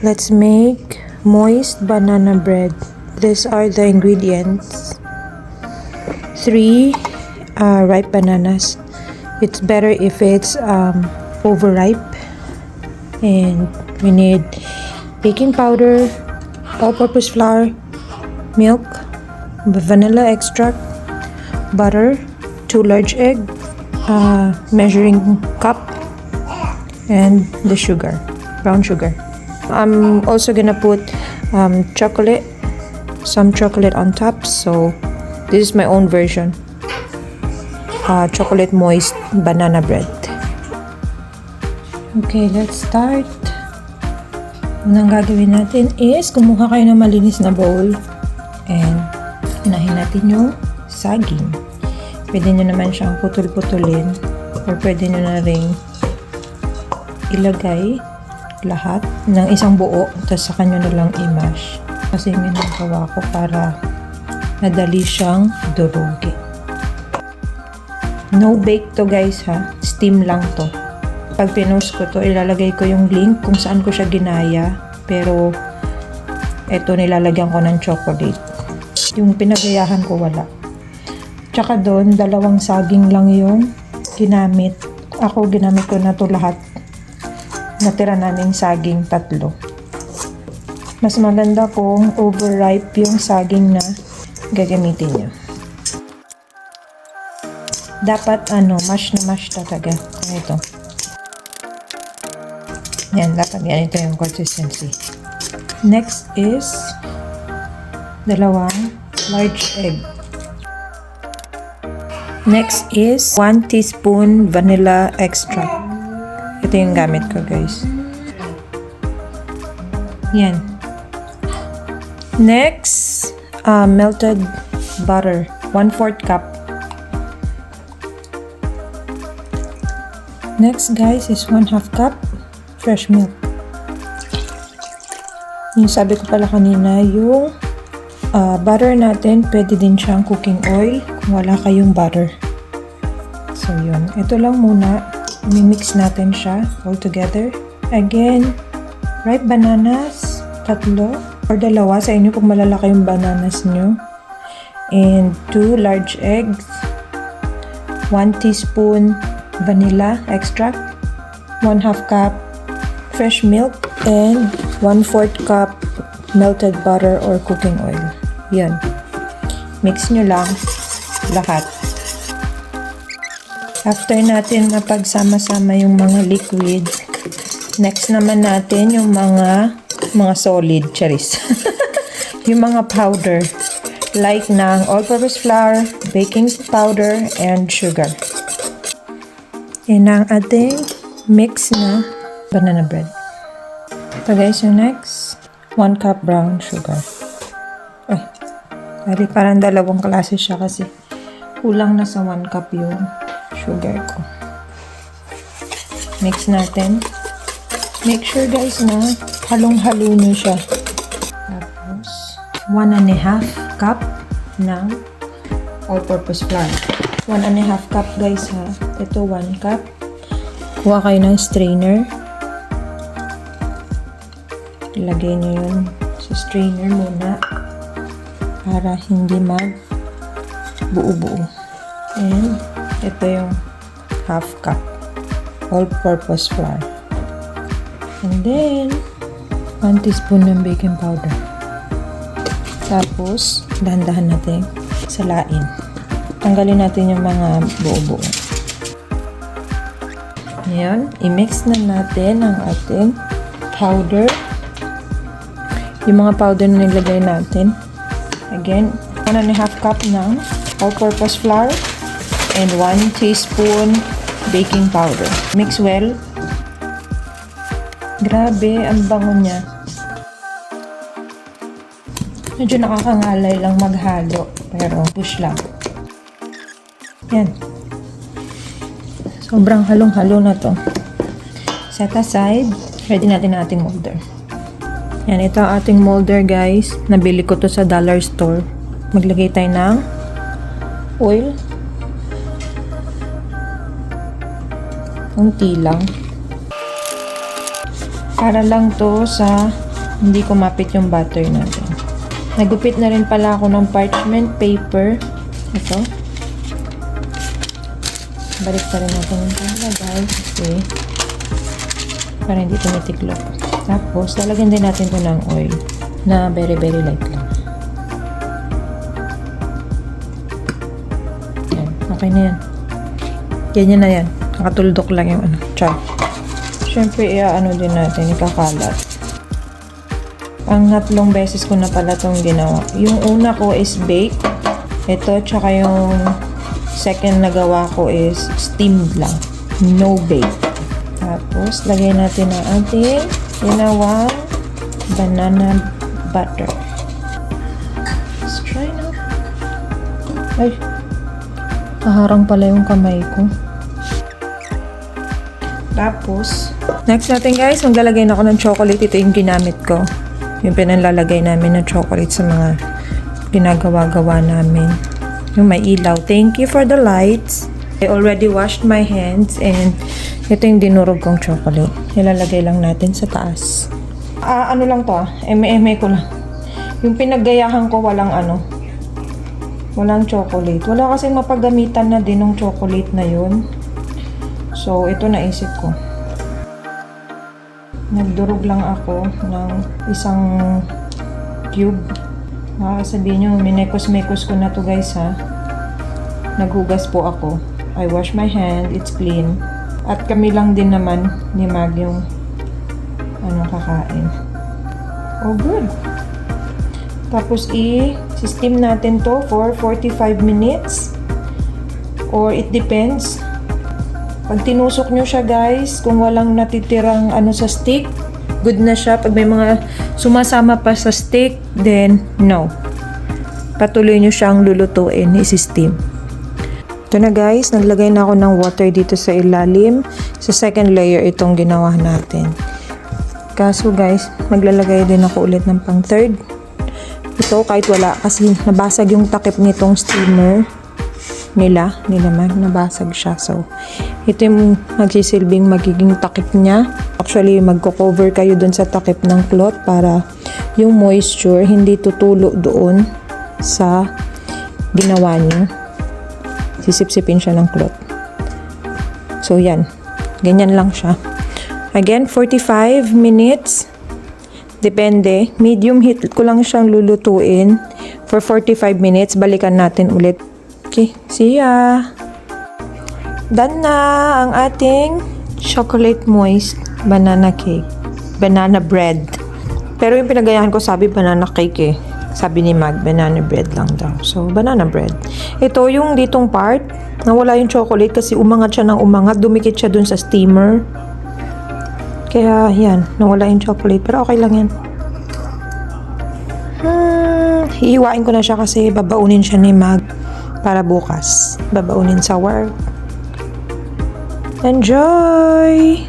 let's make moist banana bread. These are the ingredients. 3 ripe bananas. It's better if it's overripe. And we need baking powder, all-purpose flour, milk, vanilla extract, butter, 2 large egg, measuring cup, and the sugar, brown sugar. I'm also gonna put chocolate, some chocolate on top. So this is my own version. Chocolate moist banana bread. Okay, let's start. Unang gagawin natin is kumuha kayo ng malinis na bowl and unahin natin yung saging. Pwede nyo naman siyang putol-putulin or pwede nyo na ring ilagay lahat ng isang buo tapos sa kanyo na lang i-mash. Kasi yung ginagawa ko para madali siyang durugin. No bake to guys ha, steam lang to. Pag pinost ko to, ilalagay ko yung link kung saan ko siya ginaya. Pero, eto nilalagyan ko ng chocolate. Yung pinagayahan ko wala. Tsaka doon, 2 saging lang yung ginamit. Ako, ginamit ko na to lahat. Natira namin saging 3. Mas maganda kung overripe yung saging na gagamitin nyo. Dapat, mash na mash talaga. Ito. Yan, dapat ganito yung consistency. Next is 2 large egg. Next is 1 teaspoon vanilla extract. Ito yung gamit ko, guys. Yan. Next, melted butter. 1/4 cup. Next, guys, is 1/2 cup fresh milk. Yung sabi ko pala kanina, yung butter natin, pwede din siyang cooking oil kung wala kayong butter. So, yun. Ito lang muna. I-mix natin siya all together. Again, ripe bananas, 3 or 2 sa inyo kung malalaki yung bananas nyo. And 2 large eggs, 1 teaspoon vanilla extract, 1/2 cup fresh milk, and 1/4 cup melted butter or cooking oil. Yan. Mix nyo lang lahat. After natin mapagsama-sama yung mga liquid, next naman natin yung mga solid, charis. Yung mga powder, like ng all-purpose flour, baking powder, and sugar. Yan ang ating mix na banana bread. So guys, yung next, 1 cup brown sugar. Ay, parang 2 klase siya kasi kulang na sa 1 cup yung sugar ko. Mix natin. Make sure guys na halong-halo nyo siya. Tapos, 1.5 cup ng all-purpose flour. 1.5 cup guys ha. Ito 1 cup. Kuha kayo ng strainer. Ilagay nyo yun sa strainer muna para hindi mag-buo-buo. And ito yung 1/2 cup all-purpose flour. And then 1 teaspoon ng baking powder. Tapos dahan-dahan natin salain. Tanggalin natin yung mga buo-buo. Ngayon, i-mix na natin ang ating powder. Yung mga powder na nilagay natin. Again, 1.5 cup ng all-purpose flour and 1 teaspoon baking powder. Mix well. Grabe, ang bango niya. Medyo nakakangalay lang maghalo, pero push lang. Yan. Sobrang halong-halo na to. Set aside. Ready natin ang ating molder. Yan, ito ang ating molder guys. Nabili ko to sa dollar store. Maglagay tayo ng oil. Unti lang. Para lang to sa hindi kumapit yung butter natin. Nagupit na rin pala ako ng parchment paper. Ito. Balik pa rin natin yung palagay kasi para hindi tumitiklop. Tapos, lalagyan din natin ito ng oil na very light lang. Yan. Okay na yan. Ganyan na yan. Nakatuldok lang yung ano. Char. Siyempre, iaano din natin. Ikakalat. Ang 3 beses ko na pala itong ginawa. Yung una ko is bake. Ito, tsaka yung second na gawa ko is steamed lang. No bake. Tapos, lagay natin ang ating ginawang banana butter. Let's try na. Ay, naharang pala yung kamay ko. Tapos, next natin guys, maglalagay na ako ng chocolate. Ito yung ginamit ko. Yung pinanlalagay namin ng chocolate sa mga ginagawa-gawa namin. Yung may ilaw. Thank you for the lights. I already washed my hands and ito yung dinurog kong chocolate. Ilalagay lang natin sa taas. Ano lang to eme ko lang. Yung pinaggayahan ko walang walang chocolate. Wala kasing mapagamitan na din ng chocolate na yun. So, ito naisip ko. Nagdurog lang ako ng isang cube. Sabihin nyo, minekos-mekos ko na to guys ha. Naghugas po ako. I wash my hand, it's clean. At kami lang din naman ni Mag yung kakain. Oh good. Tapos i-steam natin to for 45 minutes. Or it depends. Pag tinusok nyo siya guys, kung walang natitirang sa stick, good na siya. Pag may mga sumasama pa sa stick, then no. Patuloy nyo siyang lulutuin, isi-steam. Ito na guys, naglagay na ako ng water dito sa ilalim. Sa second layer itong ginawa natin. Kaso guys, maglalagay din ako ulit ng pang third. Ito kahit wala kasi nabasag yung takip nitong steamer nila Mag, nabasag siya. So, ito yung magsisilbing magiging takip niya. Actually, magko-cover kayo dun sa takip ng cloth para yung moisture hindi tutulo doon sa ginawa nyo. Sisip-sipin siya ng cloth. So, yan. Ganyan lang siya. Again, 45 minutes. Depende. Medium heat ko lang siyang lulutuin for 45 minutes. Balikan natin ulit. Okay, see ya! Done na ang ating chocolate moist banana cake. Banana bread. Pero yung pinagayahan ko sabi banana cake eh. Sabi ni Mag, banana bread lang daw. So, banana bread. Ito yung ditong part, nawala yung chocolate kasi umangat siya ng umangat. Dumikit siya dun sa steamer. Kaya, yan. Nawala yung chocolate. Pero okay lang yan. Hihiwain ko na siya kasi babaunin siya ni Mag para bukas. Babaunin sa work. Enjoy!